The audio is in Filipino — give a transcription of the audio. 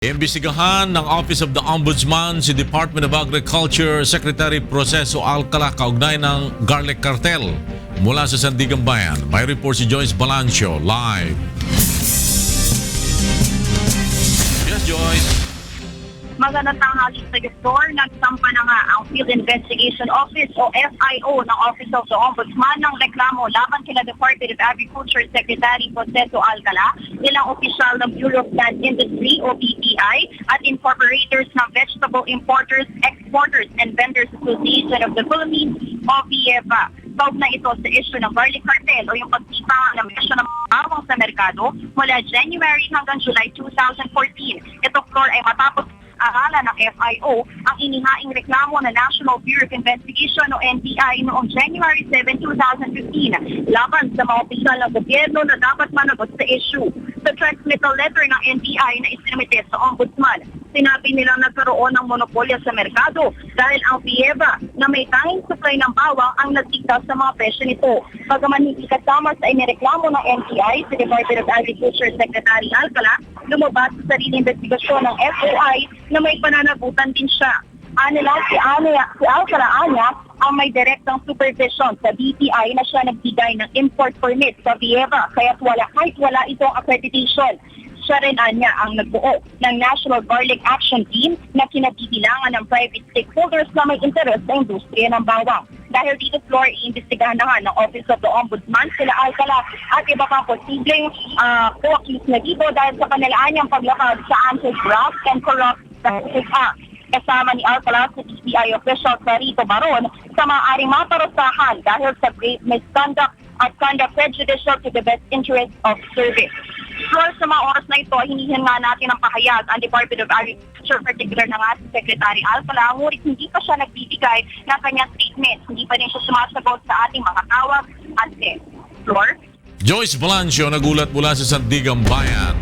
Imbestigahan ng Office of the Ombudsman si Department of Agriculture Secretary Proceso Alcala kaugnay ng Garlic Cartel. Mula sa Sandigan Bayan, may report si Joyce Balancio live. Yes, Joyce. Magandang tanghali sa Dr. Nagsampa na nga ang Field Investigation Office o FIO ng Office of the Ombudsman ng reklamo laban kila Department of Agriculture Secretary Proceso Alcala, ilang opisyal ng Bureau of Plant Industry o BPI at incorporators ng Vegetable Importers, Exporters and Vendors Association of the Philippines o VIEVA. Kaugnay ito sa issue ng garlic cartel o yung pagtipa ng presyo ng bawang sa merkado mula January hanggang July 2014. Ito, Flor, ay matapos aralan ng FIO ang inihaing reklamo ng National Bureau of Investigation o NBI noong January 7, 2015 laban sa mga opisyal ng gobyerno na dapat managot sa issue. Sa transmittal letter ng NBI na isinumite sa Ombudsman, sinabi nilang nagkaroon ng monopolya sa merkado dahil ang VIEVA na may tanging supply ng bawang ang nagdikta sa mga presyo nito. Bagaman hindi kasama sa inireklamo ng NBI, si Department of Agriculture Secretary Alcala lumabas sa sariling investigasyon ng FOI na may pananagutan din siya. Si Alcala ang may direktang supervision sa BPI na siya nagbigay ng import permit sa VIEVA kahit wala itong accreditation. Siya rin ang nagbuo ng National Garlic Action Team na kinabibilangan ng private stakeholders na may interes sa industriya ng bawang. Dahil dito, Flor, iimbestigahan na nga ng Office of the Ombudsman sila Alcala at iba pang posibleng co-accused na dito dahil sa kanilaan niyang paglakad sa Anti-Graft and Corrupt Practices Act. Kasama ni Alcala sa BPI official Clarito Baron sa maaaring maparusahan dahil sa grave misconduct at conduct prejudicial to the best interest of service. Flor, sa mga oras na ito, hinihin nga natin ang pahayag ang Department of Agriculture, particular na nga si Secretary Alcala, ngunit hindi pa siya nagbibigay ng kanyang statement. Hindi pa rin siya sumasagot sa ating mga tawag at text. Flor? Joyce Balancio nagulat mula sa Sandigan Bayan.